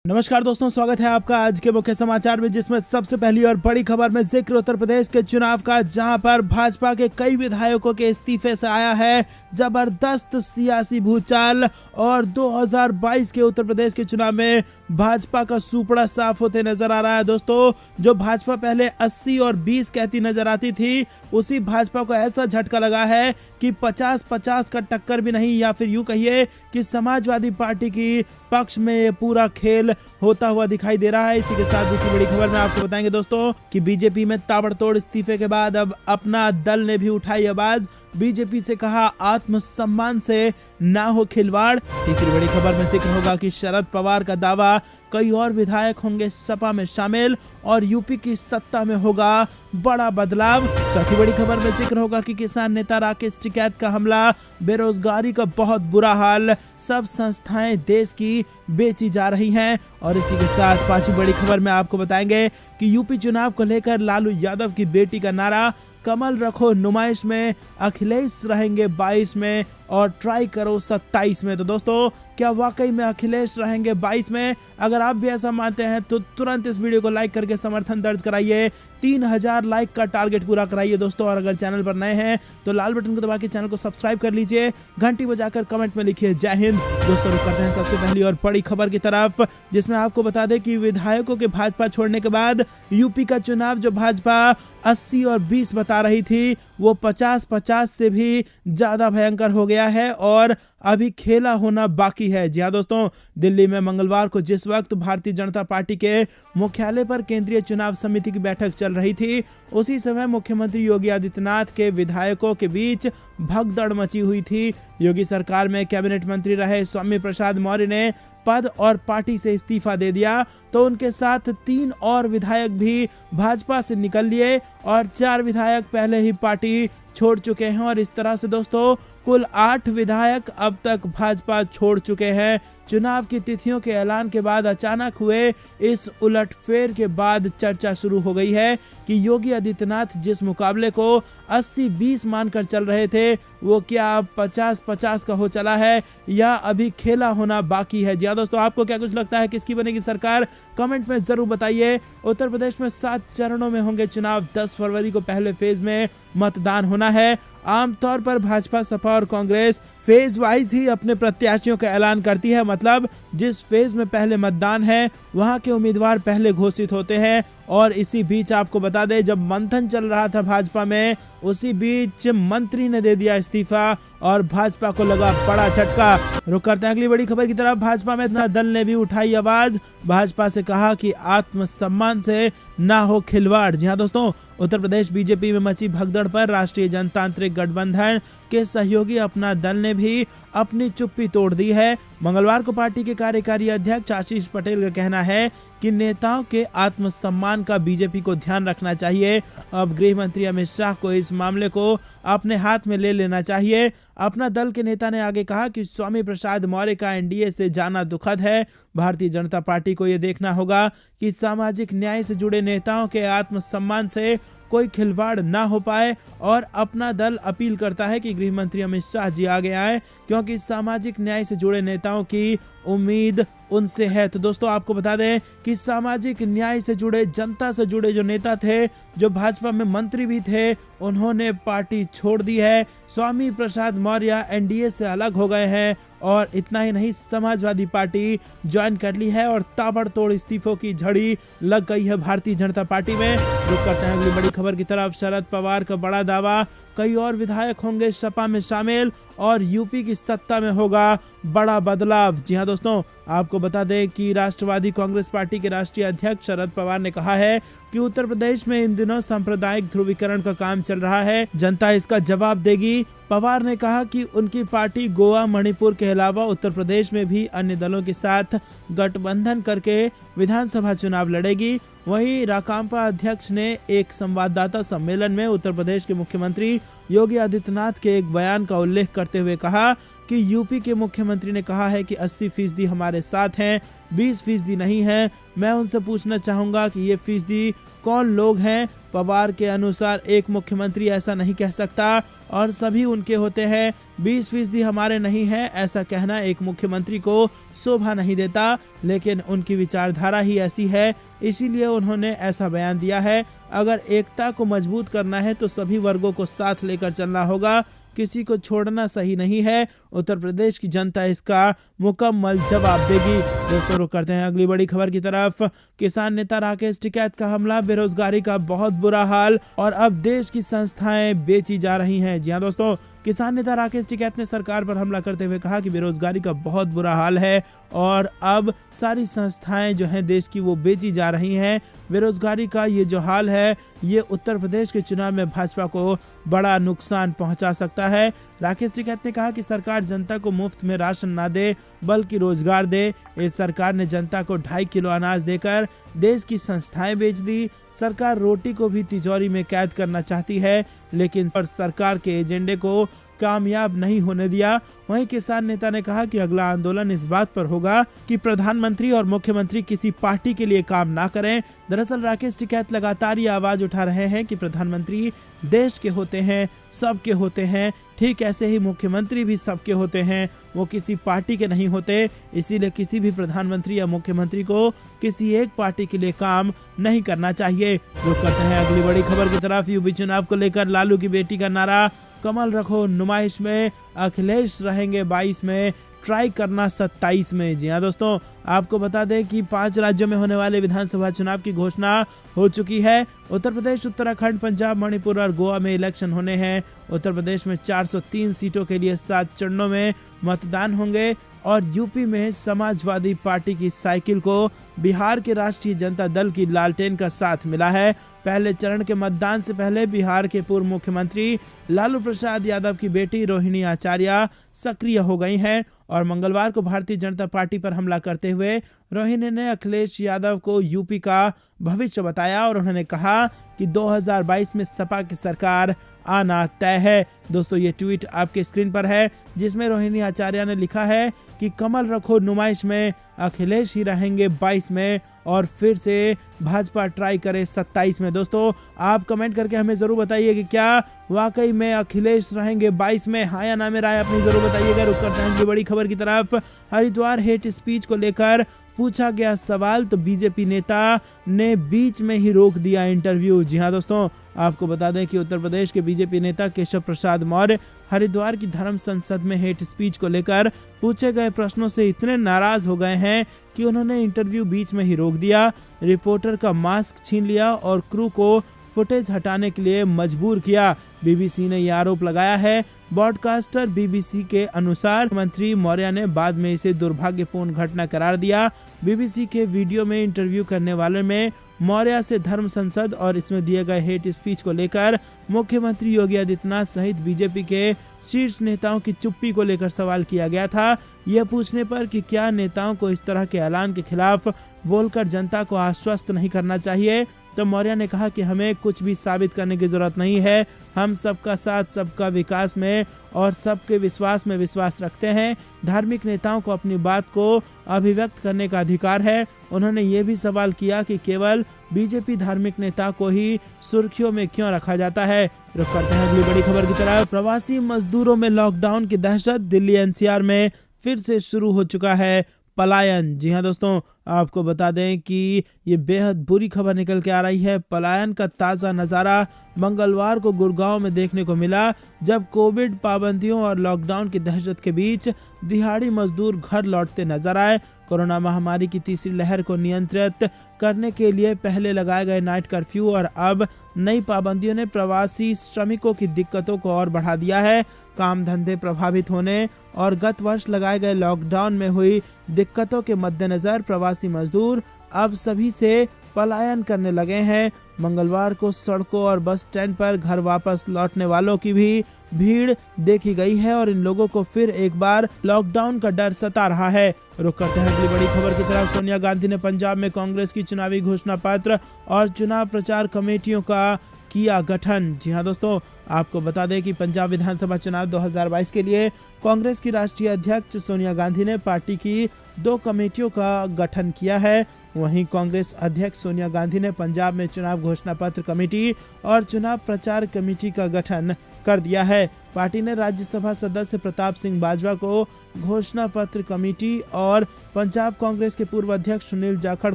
नमस्कार दोस्तों, स्वागत है आपका आज के मुख्य समाचार में, जिसमें सबसे पहली और बड़ी खबर में जिक्र उत्तर प्रदेश के चुनाव का, जहां पर भाजपा के कई विधायकों के इस्तीफे से आया है जबरदस्त सियासी भूचाल। और 2022 के उत्तर प्रदेश के चुनाव में भाजपा का सुपड़ा साफ होते नजर आ रहा है। दोस्तों, जो भाजपा पहले 80 और 20 कहती नजर आती थी, उसी भाजपा को ऐसा झटका लगा है कि 50-50 का टक्कर भी नहीं, या फिर यूं कहिए कि समाजवादी पार्टी की पक्ष में ये पूरा खेल होता हुआ दिखाई दे रहा है। इसी के साथ दूसरी बड़ी खबर में आपको बताएंगे दोस्तों कि बीजेपी में ताबड़तोड़ इस्तीफे के बाद अब अपना दल ने भी उठाई आवाज। बीजेपी से कहा आत्मसम्मान से ना हो खिलवाड़। तीसरी बड़ी खबर में जिक्र होगा कि शरद पवार का दावा, कई और विधायक होंगे सपा में शामिल और यूपी की सत्ता में होगा बड़ा बदलाव। चौथी बड़ी खबर में जिक्र होगा कि किसान नेता राकेश टिकैत का हमला, बेरोजगारी का बहुत बुरा हाल, सब संस्थाएं देश की बेची जा रही हैं। और इसी के साथ पांचवी बड़ी खबर में आपको बताएंगे कि यूपी चुनाव को लेकर लालू यादव की बेटी का नारा, कमल रखो नुमाइश में, अखिलेश रहेंगे 22 में और ट्राई करो 27 में। तो दोस्तों, क्या वाकई में अखिलेश रहेंगे 22 में? अगर आप भी ऐसा मानते हैं तो तुरंत इस वीडियो को लाइक करके समर्थन दर्ज कराइए। 3000 लाइक का टारगेट पूरा कराइए दोस्तों। और अगर चैनल पर नए हैं तो लाल बटन को दबा के चैनल को सब्सक्राइब कर लीजिए, घंटी बजाकर कमेंट में लिखिए जय हिंद। दोस्तों, रुक करते हैं सबसे पहली और बड़ी खबर की तरफ, जिसमें आपको बता दें कि विधायकों के भाजपा छोड़ने के बाद यूपी का चुनाव, जो भाजपा 80 और 20 बता रही थी, वो 50-50 से भी ज्यादा भयंकर हो गया है और अभी खेला होना बाकी है। जी हाँ दोस्तों, दिल्ली में मंगलवार को जिस वक्त भारतीय जनता पार्टी के मुख्यालय पर केंद्रीय चुनाव समिति की बैठक चल रही थी, उसी समय मुख्यमंत्री योगी आदित्यनाथ के विधायकों के बीच भगदड़ मची हुई थी। योगी सरकार में कैबिनेट मंत्री रहे स्वामी प्रसाद मौर्य ने पद और पार्टी से इस्तीफा दे दिया, तो उनके साथ 3 और विधायक भी भाजपा से निकल लिए और 4 विधायक पहले ही पार्टी छोड़ चुके हैं। और इस तरह से दोस्तों, कुल 8 विधायक अब तक भाजपा छोड़ चुके हैं। चुनाव की तिथियों के ऐलान के बाद अचानक हुए इस उलटफेर के बाद चर्चा शुरू हो गई है कि योगी आदित्यनाथ जिस मुकाबले को 80-20 मानकर चल रहे थे, वो क्या 50-50 का हो चला है या अभी खेला होना बाकी है। जी हाँ दोस्तों, आपको क्या कुछ लगता है, किसकी बनेगी सरकार? कमेंट में जरूर बताइए। उत्तर प्रदेश में 7 चरणों में होंगे चुनाव। 10 फरवरी को पहले फेज में मतदान होना है। आमतौर पर भाजपा, सपा और कांग्रेस फेज वाइज ही अपने प्रत्याशियों का ऐलान करती है। मतलब जिस फेज में पहले मतदान है, वहां के उम्मीदवार पहले घोषित होते हैं। और इसी बीच आपको बता दें, जब मंथन चल रहा था भाजपा में, उसी बीच मंत्री ने दे दिया इस्तीफा और भाजपा को लगा बड़ा झटका। रुक करते हैं अगली बड़ी खबर की तरफ। भाजपा में इतना दल ने भी उठाई आवाज। भाजपा से कहा कि आत्मसम्मान से ना हो खिलवाड़। जी हाँ दोस्तों, उत्तर प्रदेश बीजेपी में मची भगदड़ पर राष्ट्रीय जनतांत्रिक गठबंधन के सहयोगी अपना दल ने भी अपनी चुप्पी तोड़ दी है। मंगलवार को पार्टी के कार्यकारी अध्यक्ष आशीष पटेल का कहना है कि नेताओं के आत्मसम्मान का बीजेपी को ध्यान रखना चाहिए। अब गृह मंत्री अमित शाह को इस मामले को अपने हाथ में ले लेना चाहिए। अपना दल के नेता ने आगे कहा कि स्वामी प्रसाद मौर्य का एनडीए से जाना दुखद है। भारतीय जनता पार्टी को यह देखना होगा कि सामाजिक न्याय से जुड़े नेताओं के आत्मसम्मान से कोई खिलवाड़ ना हो पाए। और अपना दल अपील करता है कि गृह मंत्री अमित शाह जी आगे आए, क्योंकि सामाजिक न्याय से जुड़े नेताओं की उम्मीद उनसे है। तो दोस्तों, आपको बता दें कि सामाजिक न्याय से जुड़े, जनता से जुड़े जो नेता थे, जो भाजपा में मंत्री भी थे, उन्होंने पार्टी छोड़ दी है। स्वामी प्रसाद मौर्य एनडीए से अलग हो गए हैं और इतना ही नहीं, समाजवादी पार्टी ज्वाइन कर ली है और ताबड़तोड़ इस्तीफों की झड़ी लग गई है भारतीय जनता पार्टी में। रुक करते हैं अगली बड़ी खबर की तरफ। शरद पवार का बड़ा दावा, कई और विधायक होंगे सपा में शामिल और यूपी की सत्ता में होगा बड़ा बदलाव। जी हाँ दोस्तों, आपको बता दें कि राष्ट्रवादी कांग्रेस पार्टी के राष्ट्रीय अध्यक्ष शरद पवार ने कहा है कि उत्तर प्रदेश में इन दिनों सांप्रदायिक ध्रुवीकरण का काम चल रहा है, जनता इसका जवाब देगी। पवार ने कहा कि उनकी पार्टी गोवा, मणिपुर के अलावा उत्तर प्रदेश में भी अन्य दलों के साथ गठबंधन करके विधानसभा चुनाव लड़ेगी। वहीं राकांपा अध्यक्ष ने एक संवाददाता सम्मेलन में उत्तर प्रदेश के मुख्यमंत्री योगी आदित्यनाथ के एक बयान का उल्लेख करते हुए कहा कि यूपी के मुख्यमंत्री ने कहा है कि 80% हमारे साथ हैं, 20% नहीं है। मैं उनसे पूछना चाहूंगा कि ये फीसदी कौन लोग हैं पवार के अनुसार एक मुख्यमंत्री ऐसा नहीं कह सकता और सभी उनके होते हैं, 20% हमारे नहीं है, ऐसा कहना एक मुख्यमंत्री को शोभा नहीं देता। लेकिन उनकी विचारधारा ही ऐसी है, इसीलिए उन्होंने ऐसा बयान दिया है। अगर एकता को मजबूत करना है तो सभी वर्गों को साथ लेकर चलना होगा, किसी को छोड़ना सही नहीं है। उत्तर प्रदेश की जनता इसका मुकम्मल जवाब देगी। दोस्तों रुक करते हैं अगली बड़ी खबर की तरफ। किसान नेता राकेश टिकैत का हमला, बेरोजगारी का बहुत बुरा हाल और अब देश की संस्थाएं बेची जा रही हैं। जी हां दोस्तों, किसान नेता राकेश टिकैत ने सरकार पर हमला करते हुए कहा कि बेरोजगारी का बहुत बुरा हाल है और अब सारी संस्थाएं जो हैं देश की वो बेची जा रही हैं। बेरोजगारी का ये जो हाल है ये उत्तर प्रदेश के चुनाव में भाजपा को बड़ा नुकसान पहुंचा सकता है। राकेश टिकैत ने कहा कि सरकार जनता को मुफ्त में राशन ना दे बल्कि रोजगार दे। इस सरकार ने जनता को 2.5 किलो अनाज देकर देश की संस्थाएं बेच दी। सरकार रोटी को भी तिजोरी में कैद करना चाहती है लेकिन सरकार के एजेंडे को कामयाब नहीं होने दिया। वहीं किसान नेता ने कहा कि अगला आंदोलन इस बात पर होगा कि प्रधानमंत्री और मुख्यमंत्री किसी पार्टी के लिए काम ना करें। दरअसल राकेश टिकैत लगातार ये आवाज उठा रहे हैं कि प्रधानमंत्री देश के होते हैं, सबके होते हैं, ठीक ऐसे ही मुख्यमंत्री भी सबके होते हैं, वो किसी पार्टी के नहीं होते। इसीलिए किसी भी प्रधानमंत्री या मुख्यमंत्री को किसी एक पार्टी के लिए काम नहीं करना चाहिए। रुक करते हैं अगली बड़ी खबर की तरफ। यूपी चुनाव को लेकर लालू की बेटी का नारा, कमल रखो नुमाइश में, अखिलेश रहेंगे 22 में, ट्राई करना 27 में। जी हाँ दोस्तों, आपको बता दें कि 5 राज्यों में होने वाले विधानसभा चुनाव की घोषणा हो चुकी है। उत्तर प्रदेश, उत्तराखंड, पंजाब, मणिपुर और गोवा में इलेक्शन होने हैं। उत्तर प्रदेश में 403 सीटों के लिए 7 चरणों में मतदान होंगे और यूपी में समाजवादी पार्टी की साइकिल को बिहार के राष्ट्रीय जनता दल की लालटेन का साथ मिला है। पहले चरण के मतदान से पहले बिहार के पूर्व मुख्यमंत्री लालू प्रसाद यादव की बेटी रोहिणी आचार्य सक्रिय हो गई हैं और मंगलवार को भारतीय जनता पार्टी पर हमला करते हुए रोहिणी ने अखिलेश यादव को यूपी का भविष्य बताया और उन्होंने कहा कि 2022 में सपा की सरकार आना तय है। दोस्तों ये ट्वीट आपके स्क्रीन पर है जिसमें रोहिणी आचार्य ने लिखा है कि कमल रखो नुमाइश में, अखिलेश ही रहेंगे 22 में और फिर से भाजपा ट्राई करे 27 में। दोस्तों आप कमेंट करके हमें जरूर बताइए कि क्या वाकई में अखिलेश रहेंगे 22 में, हाँ या ना में राय अपनी जरूर बताइएगा। रुक करते हैं बड़ी खबर की तरफ। हरिद्वार हेट स्पीच को लेकर पूछा गया सवाल तो बीजेपी नेता ने बीच में ही रोक दिया इंटरव्यू। जी हां दोस्तों, आपको बता दें कि उत्तर प्रदेश के बीजेपी नेता केशव प्रसाद मौर्य हरिद्वार की धर्म संसद में हेट स्पीच को लेकर पूछे गए प्रश्नों से इतने नाराज हो गए हैं कि उन्होंने इंटरव्यू बीच में ही रोक दिया, रिपोर्टर का मास्क छीन लिया और क्रू को फुटेज हटाने के लिए मजबूर किया। बीबीसी ने यह आरोप लगाया है। ब्रॉडकास्टर बीबीसी के अनुसार मंत्री मौर्य ने बाद में इसे दुर्भाग्यपूर्ण घटना करार दिया। बीबीसी के वीडियो में इंटरव्यू करने वाले में मौर्य से धर्म संसद और इसमें दिए गए हेट स्पीच को लेकर मुख्यमंत्री योगी आदित्यनाथ सहित बीजेपी के शीर्ष नेताओं की चुप्पी को लेकर सवाल किया गया था। यह पूछने पर कि क्या नेताओं को इस तरह के ऐलान के खिलाफ बोलकर जनता को आश्वस्त नहीं करना चाहिए, तो मौर्य ने कहा कि हमें कुछ भी साबित करने की जरूरत नहीं है। हम सबका साथ, सबका विकास में और सबके विश्वास में विश्वास रखते हैं। धार्मिक नेताओं को अपनी बात को अभिव्यक्त करने का अधिकार है। उन्होंने ये भी सवाल किया कि केवल बीजेपी धार्मिक नेता को ही सुर्खियों में क्यों रखा जाता है। रुक करते हैं अगली बड़ी खबर की तरफ। प्रवासी मजदूरों में लॉकडाउन की दहशत, दिल्ली एनसीआर में फिर से शुरू हो चुका है पलायन। जी हाँ दोस्तों, आपको बता दें कि ये बेहद बुरी खबर निकल के आ रही है। पलायन का ताज़ा नज़ारा मंगलवार को गुड़गांव में देखने को मिला, जब कोविड पाबंदियों और लॉकडाउन की दहशत के बीच दिहाड़ी मजदूर घर लौटते नजर आए। कोरोना महामारी की तीसरी लहर को नियंत्रित करने के लिए पहले लगाए गए नाइट कर्फ्यू और अब नई पाबंदियों ने प्रवासी श्रमिकों की दिक्कतों को और बढ़ा दिया है। काम धंधे प्रभावित होने और गत वर्ष लगाए गए लॉकडाउन में हुई दिक्कतों के मद्देनजर प्रवासी मजदूर अब सभी से पलायन करने लगे हैं। मंगलवार को सड़कों और बस स्टैंड पर घर वापस लौटने वालों की भी भीड़ देखी गई है और इन लोगों को फिर एक बार लॉकडाउन का डर सता रहा है। रुक करते हैं अगली बड़ी खबर की तरफ। सोनिया गांधी ने पंजाब में कांग्रेस की चुनावी घोषणा पत्र और चुनाव प्रचार कमेटियों का किया गठन। जी हाँ दोस्तों, आपको बता दें कि पंजाब विधानसभा चुनाव 2022 के लिए कांग्रेस की राष्ट्रीय अध्यक्ष सोनिया गांधी ने पार्टी की 2 कमेटियों का गठन किया है। वहीं कांग्रेस अध्यक्ष सोनिया गांधी ने पंजाब में चुनाव घोषणा पत्र कमेटी और चुनाव प्रचार कमेटी का गठन कर दिया है। पार्टी ने राज्यसभा सदस्य प्रताप सिंह बाजवा को घोषणा पत्र कमेटी और पंजाब कांग्रेस के पूर्व अध्यक्ष सुनील जाखड़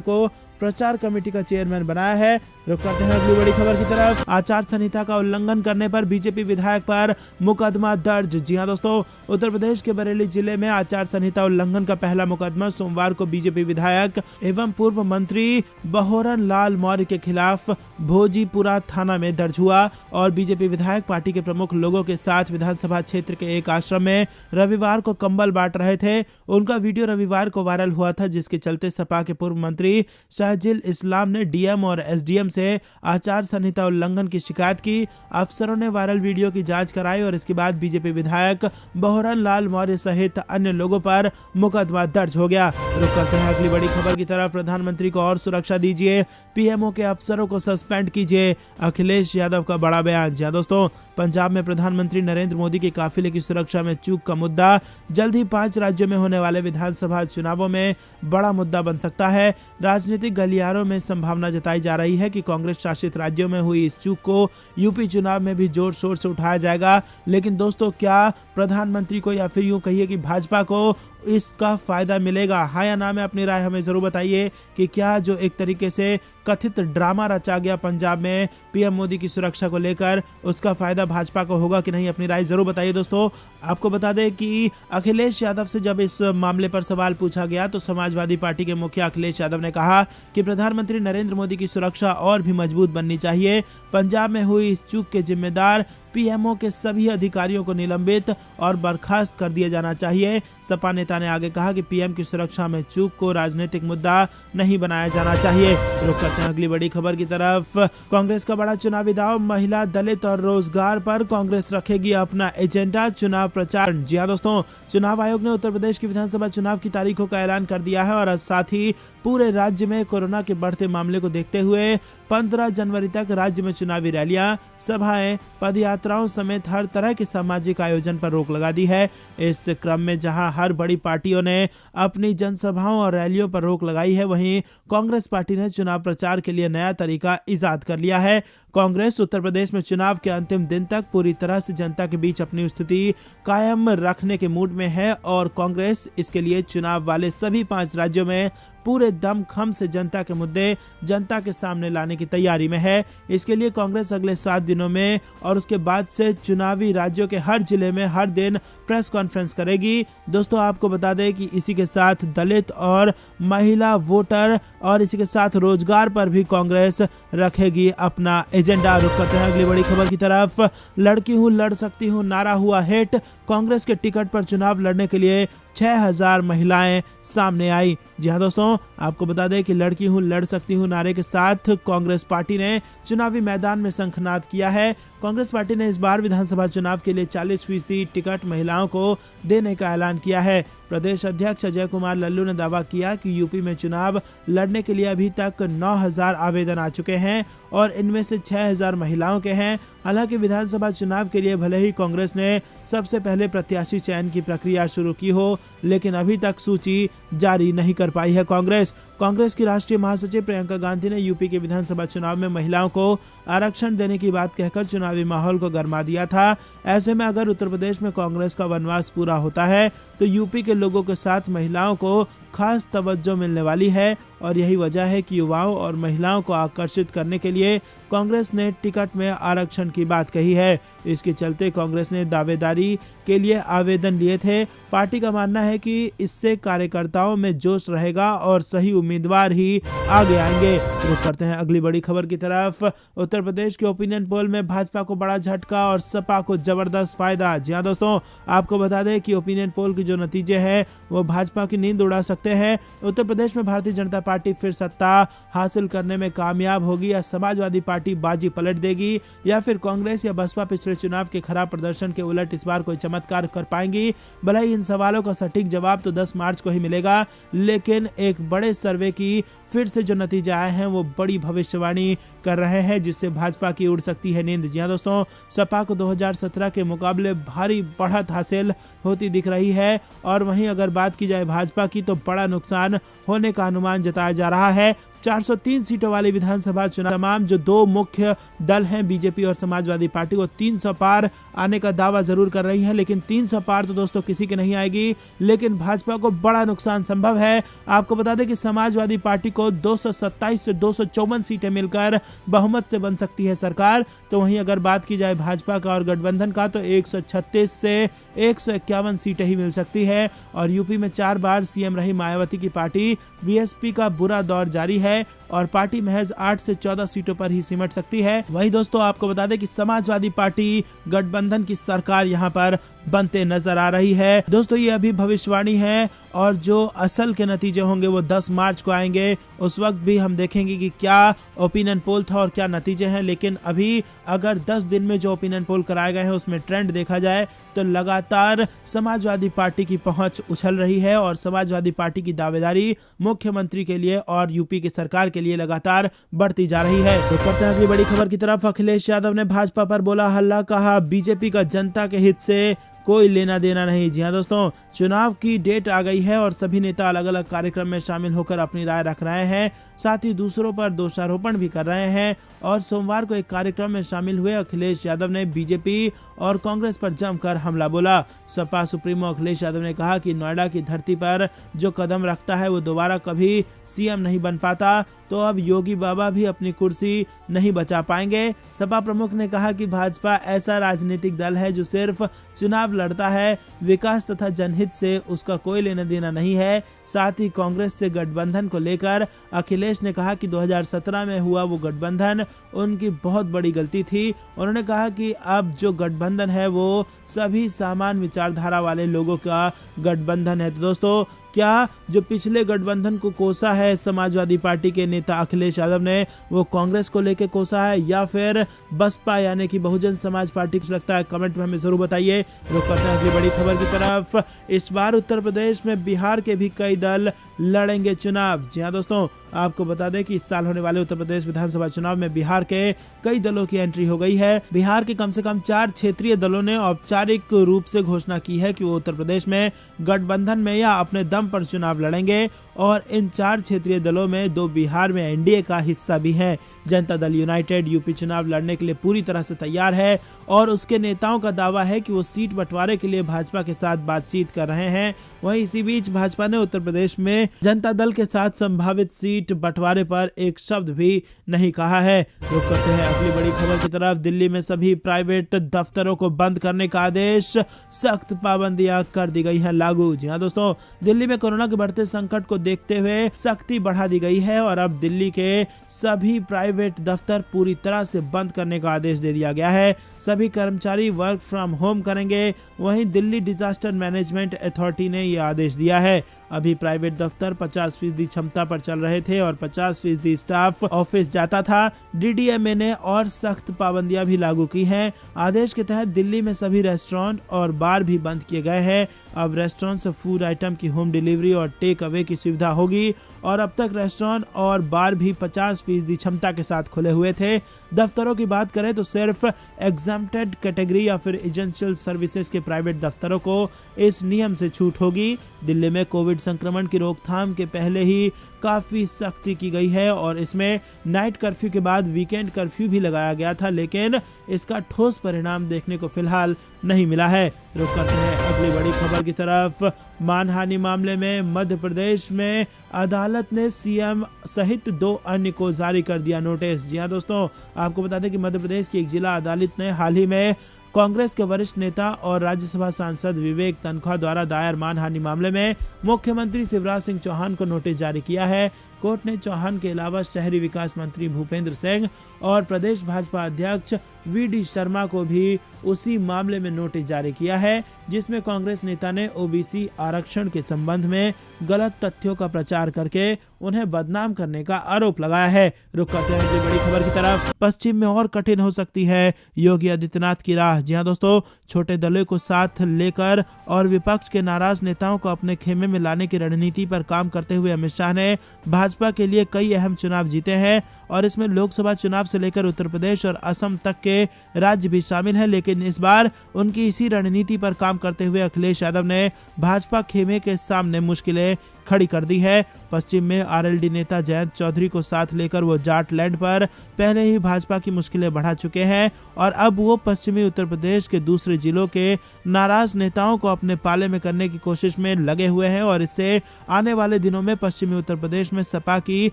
को प्रचार कमेटी का चेयरमैन बनाया है। रुक करते हैं अगली बड़ी खबर की तरफ। आचार संहिता का उल्लंघन करने पर बीजेपी विधायक पर मुकदमा दर्ज। जी हां दोस्तों, उत्तर प्रदेश के बरेली जिले में आचार संहिता उल्लंघन का पहला मुकदमा सोमवार को बीजेपी विधायक एवं पूर्व मंत्री बहोरन लाल मौर्य के खिलाफ भोजीपुरा थाना में दर्ज हुआ और बीजेपी विधायक पार्टी के प्रमुख लोगों के साथ विधानसभा क्षेत्र के एक आश्रम में रविवार को कंबल बांट रहे थे। उनका वीडियो रविवार को वायरल हुआ था, जिसके चलते सपा के पूर्व मंत्री शाहजिल इस्लाम ने डीएम और एसडीएम से आचार संहिता उल्लंघन की शिकायत की। अफसरों ने वायरल वीडियो की जांच कराई और इसके बाद बीजेपी विधायक बहोरन लाल मौर्य सहित अन्य लोगों पर मुकदमा दर्ज हो गया। रुक करते हैं अगली बड़ी खबर की तरफ। प्रधानमंत्री को और सुरक्षा दीजिए, पीएमओ के अफसरों को सस्पेंड कीजिए, अखिलेश यादव का बड़ा बयान। जी दोस्तों, पंजाब में प्रधानमंत्री नरेंद्र मोदी के काफिले की सुरक्षा में चूक का मुद्दा जल्द ही 5 राज्यों में होने वाले विधानसभा चुनावों में बड़ा मुद्दा बन सकता है। राजनीतिक गलियारों में संभावना जताई जा रही है कि कांग्रेस शासित राज्यों में हुई इस चूक को यूपी चुनाव में भी जोर शोर से उठाया जाएगा। लेकिन दोस्तों, क्या प्रधानमंत्री को या फिर यूं कहिए कि भाजपा को इसका फायदा मिलेगा? हाँ या ना में अपनी राय हमें जरूर बताइए कि क्या जो एक तरीके से कथित ड्रामा रचा गया पंजाब में पीएम मोदी की सुरक्षा को लेकर, उसका फायदा भाजपा को होगा कि नहीं? अपनी राय जरूर बताइए। दोस्तों, आपको बता दें कि अखिलेश यादव से जब इस मामले पर सवाल पूछा गया तो समाजवादी पार्टी के मुखिया अखिलेश यादव ने कहा कि प्रधानमंत्री नरेंद्र मोदी की सुरक्षा और भी मजबूत बननी चाहिए। पंजाब में हुई इस चूक के जिम्मेदार पीएमओ के सभी अधिकारियों को निलंबित और बर्खास्त कर दिया जाना चाहिए। सपा नेता ने आगे कहा कि पीएम की सुरक्षा में चूक को राजनीतिक मुद्दा नहीं बनाया जाना चाहिए। रुक करते हैं अगली बड़ी खबर की तरफ। कांग्रेस का बड़ा चुनावी दांव, महिला, दलित और रोजगार पर कांग्रेस रखेगी अपना एजेंडा, चुनाव प्रचार। जी हां दोस्तों, चुनाव आयोग ने उत्तर प्रदेश की विधानसभा चुनाव की तारीखों का ऐलान कर दिया है और साथ ही पूरे राज्य में कोरोना के बढ़ते मामले को देखते हुए 15 जनवरी तक राज्य में चुनावी रैलियां, सभाएं, पदयात्राओं समेत हर तरह के सामाजिक आयोजन पर रोक लगा दी है। इस क्रम में जहां हर बड़ी पार्टियों ने अपनी जनसभाओं और रैलियों पर रोक लगाई है, वहीं कांग्रेस पार्टी ने चुनाव प्रचार के लिए नया तरीका इजाद कर लिया है। कांग्रेस उत्तर प्रदेश में चुनाव के अंतिम दिन तक पूरी तरह से जनता के बीच अपनी स्थिति कायम रखने के मूड में है और कांग्रेस इसके लिए चुनाव वाले सभी 5 राज्यों में पूरे दमखम से जनता के मुद्दे जनता के सामने लाने की तैयारी में है। इसके लिए कांग्रेस अगले 7 दिनों में और उसके बाद से चुनावी राज्यों के हर जिले में हर दिन प्रेस कॉन्फ्रेंस करेगी। दोस्तों, आपको बता दें कि इसी के साथ दलित और महिला वोटर और इसी के साथ रोजगार पर भी कांग्रेस रखेगी अपना एजेंडा। रुक करते हैं अगली बड़ी खबर की तरफ। लड़की हूं लड़ सकती हूं नारा हुआ हिट, कांग्रेस के टिकट पर चुनाव लड़ने के लिए 6000 महिलाएं सामने आई। जी हां दोस्तों, आपको बता दें कि लड़की हूं लड़ सकती हूं नारे के साथ कांग्रेस पार्टी ने चुनावी मैदान में शंखनाद किया है। कांग्रेस पार्टी ने इस बार विधानसभा चुनाव के लिए 40% टिकट महिलाओं को देने का ऐलान किया है। प्रदेश अध्यक्ष अजय कुमार लल्लू ने दावा किया कि यूपी में चुनाव लड़ने के लिए अभी तक 9000 आवेदन आ चुके हैं और इनमें से 6000 महिलाओं के हैं। हालांकि विधानसभा चुनाव के लिए भले ही कांग्रेस ने सबसे पहले प्रत्याशी चयन की प्रक्रिया शुरू की हो, लेकिन अभी तक सूची जारी नहीं कर पाई है। कांग्रेस की राष्ट्रीय महासचिव प्रियंका गांधी ने यूपी के विधानसभा चुनाव में महिलाओं को आरक्षण देने की बात कहकर चुनावी माहौल को गरमा दिया था। ऐसे में अगर उत्तर प्रदेश में कांग्रेस का वनवास पूरा होता है तो यूपी के लोगों के साथ महिलाओं को खास तवज्जो मिलने वाली है और यही वजह है कि युवाओं और महिलाओं को आकर्षित करने के लिए कांग्रेस ने टिकट में आरक्षण की बात कही है। इसके चलते कांग्रेस ने दावेदारी के लिए आवेदन लिए थे। पार्टी का मानना है कि इससे कार्यकर्ताओं में जोश रहेगा और सही उम्मीदवार ही आगे आएंगे। रुक करते हैं अगली बड़ी खबर की तरफ। उत्तर प्रदेश के ओपिनियन पोल में भाजपा को बड़ा झटका और सपा को जबरदस्त फायदा। जी हां दोस्तों, आपको बता दें कि ओपिनियन पोल के जो नतीजे हैं वो भाजपा की नींद उड़ा सकते हैं। उत्तर प्रदेश में भारतीय जनता पार्टी फिर सत्ता हासिल करने में कामयाब होगी या समाजवादी पार्टी बाजी पलट देगी या फिर कांग्रेस या बसपा पिछले चुनाव के खराब प्रदर्शन के उलट इस बार कोई चमत्कार कर पाएंगी। भले ही इन सवालों का सटीक जवाब तो 10 मार्च को ही मिलेगा, लेकिन एक बड़े सर्वे की फिर से जो नतीजे आए हैं वो बड़ी भविष्यवाणी कर रहे हैं, जिससे भाजपा की उड़ सकती है नींद। जी हां दोस्तों, सपा को 2017 के मुकाबले भारी बढ़त हासिल होती दिख रही है, और वहीं अगर बात की जाए भाजपा की तो बड़ा नुकसान होने का अनुमान जताया जा रहा है। 403 सीटों वाली विधानसभा चुनाव तमाम जो दो मुख्य दल हैं बीजेपी और समाजवादी पार्टी, वो 300 पार आने का दावा जरूर कर रही है, लेकिन 300 पार तो दोस्तों किसी की नहीं आएगी, लेकिन भाजपा को बड़ा नुकसान संभव है। आपको बता दें कि समाजवादी पार्टी को 227 से 254 सीटें मिलकर बहुमत से बन सकती है सरकार। तो वहीं अगर बात की जाए भाजपा का और गठबंधन का तो 136 से 151 सीटें ही मिल सकती है। और यूपी में 4 बार सीएम रही मायावती की पार्टी बीएसपी का बुरा दौर जारी है और पार्टी महज 8 से 14 सीटों पर ही सिमट सकती है। वहीं दोस्तों आपको बता दें कि समाजवादी पार्टी गठबंधन की सरकार यहां पर बनते नजर आ रही है। दोस्तों ये अभी भविष्यवाणी है और जो असल के नतीजे होंगे वो 10 मार्च को आएंगे। उस वक्त भी हम देखेंगे कि क्या ओपिनियन पोल था और क्या नतीजे हैं। लेकिन अभी अगर 10 दिन में जो ओपिनियन पोल कराए गए हैं उसमें ट्रेंड देखा जाए तो लगातार समाजवादी पार्टी की पहुंच उछल रही है और समाजवादी पार्टी की दावेदारी मुख्यमंत्री के लिए और यूपी की सरकार के लिए लगातार बढ़ती जा रही है। तो करते हैं अगली बड़ी खबर की तरफ। अखिलेश यादव ने भाजपा पर बोला हल्ला, कहा बीजेपी का जनता के हित से कोई लेना देना नहीं। जी हां दोस्तों, चुनाव की डेट आ गई है और सभी नेता अलग अलग कार्यक्रम में शामिल होकर अपनी राय रख रहे हैं, साथ ही दूसरों पर दोषारोपण भी कर रहे हैं। और सोमवार को एक कार्यक्रम में शामिल हुए अखिलेश यादव ने बीजेपी और कांग्रेस पर जमकर हमला बोला। सपा सुप्रीमो अखिलेश यादव ने कहा कि नोएडा की धरती पर जो कदम रखता है वो दोबारा कभी सीएम नहीं बन पाता, तो अब योगी बाबा भी अपनी कुर्सी नहीं बचा पाएंगे। सपा प्रमुख ने कहा कि भाजपा ऐसा राजनीतिक दल है जो सिर्फ चुनाव लड़ता है, विकास तथा जनहित से उसका कोई लेना देना नहीं है। साथ ही कांग्रेस से गठबंधन को लेकर अखिलेश ने कहा कि 2017 में हुआ वो गठबंधन उनकी बहुत बड़ी गलती थी। उन्होंने कहा कि अब जो गठबंधन है वो सभी समान विचारधारा वाले लोगों का गठबंधन है। तो दोस्तों क्या जो पिछले गठबंधन को कोसा है समाजवादी पार्टी के नेता अखिलेश यादव ने, वो कांग्रेस को लेकर कोसा है या फिर बसपा यानी कि बहुजन समाज पार्टी को लगता है? कमेंट में हमें जरूर बताइए। रुक करते हैं अगली बड़ी खबर की तरफ। इस बार उत्तर प्रदेश में बिहार के भी कई दल लड़ेंगे चुनाव। जी हाँ दोस्तों, आपको बता दें कि इस साल होने वाले उत्तर प्रदेश विधानसभा चुनाव में बिहार के कई दलों की एंट्री हो गई है। बिहार के कम से कम 4 क्षेत्रीय दलों ने औपचारिक रूप से घोषणा की है कि वो उत्तर प्रदेश में गठबंधन में या अपने दम पर चुनाव लड़ेंगे और इन 4 क्षेत्रीय दलों में 2 बिहार में एनडीए का हिस्सा भी है। जनता दल यूनाइटेड यूपी चुनाव लड़ने के लिए पूरी तरह से तैयार है और उसके नेताओं का दावा है कि वो सीट बंटवारे के लिए भाजपा के साथ बातचीत कर रहे हैं। वहीं इसी बीच भाजपा ने उत्तर प्रदेश में जनता दल के साथ संभावित सीट बंटवारे पर एक शब्द भी नहीं कहा है। रुक करते हैं अगली बड़ी खबर की तरफ। दिल्ली में सभी प्राइवेट दफ्तरों को बंद करने का आदेश, सख्त पाबंदियां कर दी गई हैं लागू। जी हाँ दोस्तों, दिल्ली में कोरोना के बढ़ते संकट को देखते हुए सख्ती बढ़ा दी गई है और अब दिल्ली के सभी प्राइवेट दफ्तर पूरी तरह से बंद करने का आदेश दे दिया गया है। सभी कर्मचारी वर्क फ्रॉम होम करेंगे। वहीं दिल्ली डिजास्टर मैनेजमेंट अथॉरिटी ने यह आदेश दिया है। अभी प्राइवेट दफ्तर 50% क्षमता पर चल रहे थे और 50% स्टाफ ऑफिस जाता था। डीडीएमए ने और सख्त पाबंदियां भी लागू की हैं। आदेश के तहत दिल्ली में सभी रेस्टोरेंट और बार भी बंद किए गए हैं। अब रेस्टोरेंट से फूड आइटम की होम डिलीवरी और टेक अवे की सुविधा होगी और अब तक रेस्टोरेंट और बार भी 50% क्षमता के साथ खुले हुए थे। दफ्तरों की बात करें तो सिर्फ एग्जम्प्टेड कैटेगरी या फिर एजेंशियल सर्विसेज के प्राइवेट दफ्तरों को इस नियम से छूट होगी। दिल्ली में कोविड संक्रमण की रोकथाम के पहले ही काफी सख्ती की गई है और इसमें नाइट कर्फ्यू के बाद वीकेंड कर्फ्यू भी लगाया गया था, लेकिन इसका ठोस परिणाम देखने को फिलहाल नहीं मिला है। रुक करते हैं अगली बड़ी खबर की तरफ। मानहानि मामले में मध्य प्रदेश में अदालत ने सीएम सहित 2 अन्य को जारी कर दिया नोटिस। जी हाँ दोस्तों, आपको बता दें कि मध्य प्रदेश की एक जिला अदालत ने हाल ही में कांग्रेस के वरिष्ठ नेता और राज्यसभा सांसद विवेक तन्खा द्वारा दायर मानहानि मामले में मुख्यमंत्री शिवराज सिंह चौहान को नोटिस जारी किया है। कोर्ट ने चौहान के अलावा शहरी विकास मंत्री भूपेंद्र सिंह और प्रदेश भाजपा अध्यक्ष वीडी शर्मा को भी उसी मामले में नोटिस जारी किया है, जिसमें कांग्रेस नेता ने ओबीसी आरक्षण के संबंध में गलत तथ्यों का प्रचार करके उन्हें बदनाम करने का आरोप लगाया है। रुक करते हैं बड़ी खबर की तरफ। पश्चिम में और कठिन हो सकती है योगी आदित्यनाथ की राह। जी हाँ दोस्तों, छोटे दलों को साथ लेकर और विपक्ष के नाराज नेताओं को अपने खेमे में लाने की रणनीति पर काम करते हुए अमित शाह ने भाजपा के लिए कई अहम चुनाव जीते हैं और इसमें लोकसभा चुनाव से लेकर उत्तर प्रदेश और असम तक के राज्य भी शामिल हैं। लेकिन इस बार उनकी इसी रणनीति पर काम करते हुए अखिलेश यादव ने भाजपा खेमे के सामने मुश्किलें खड़ी कर दी है। पश्चिम में आरएलडी नेता जयंत चौधरी को साथ लेकर वो जाटलैंड पर पहले ही भाजपा की मुश्किलें बढ़ा चुके हैं और अब वो पश्चिमी उत्तर प्रदेश के दूसरे जिलों के नाराज नेताओं को अपने पाले में करने की कोशिश में लगे हुए हैं और इससे आने वाले दिनों में पश्चिमी उत्तर प्रदेश में सपा की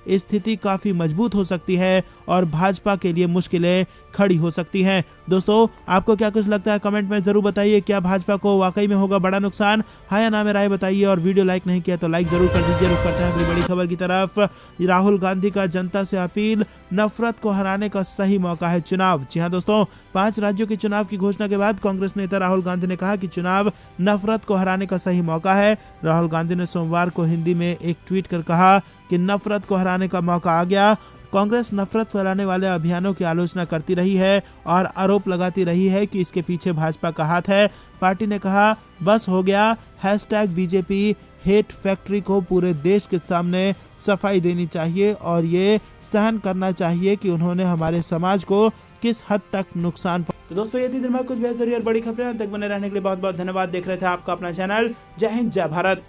स्थिति काफी मजबूत हो सकती है और भाजपा के लिए मुश्किलें खड़ी हो सकती हैं। दोस्तों, आपको क्या कुछ लगता है कमेंट में जरूर बताइए। क्या भाजपा को वाकई में होगा बड़ा नुकसान? हाँ या ना में राय बताइए और वीडियो लाइक नहीं किया तो लाइक जरूर कर दीजिए। रुक करते हैं अगली बड़ी खबर की तरफ। राहुल गांधी का जनता से अपील, नफरत को हराने का सही मौका है चुनाव। जी हां दोस्तों, 5 राज्यों के चुनाव की घोषणा के बाद कांग्रेस नेता राहुल गांधी ने कहा कि चुनाव नफरत को हराने का सही मौका है। राहुल गांधी ने सोमवार को हिंदी में एक ट्वीट कर कहा कि नफरत को हराने का मौका आ गया। कांग्रेस नफरत फैलाने वाले अभियानों की आलोचना करती रही है और आरोप लगाती रही है कि इसके पीछे भाजपा का हाथ है। पार्टी ने कहा, बस हो गया, #बीजेपी हेट फैक्ट्री को पूरे देश के सामने सफाई देनी चाहिए और ये सहन करना चाहिए कि उन्होंने हमारे समाज को किस हद तक नुकसान। तो दोस्तों, ये थी दिन भर कुछ बेहतरीन और बड़ी खबरें। तक बने रहने के लिए बहुत बहुत धन्यवाद। देख रहे थे आपका अपना चैनल। जय हिंद, जय भारत।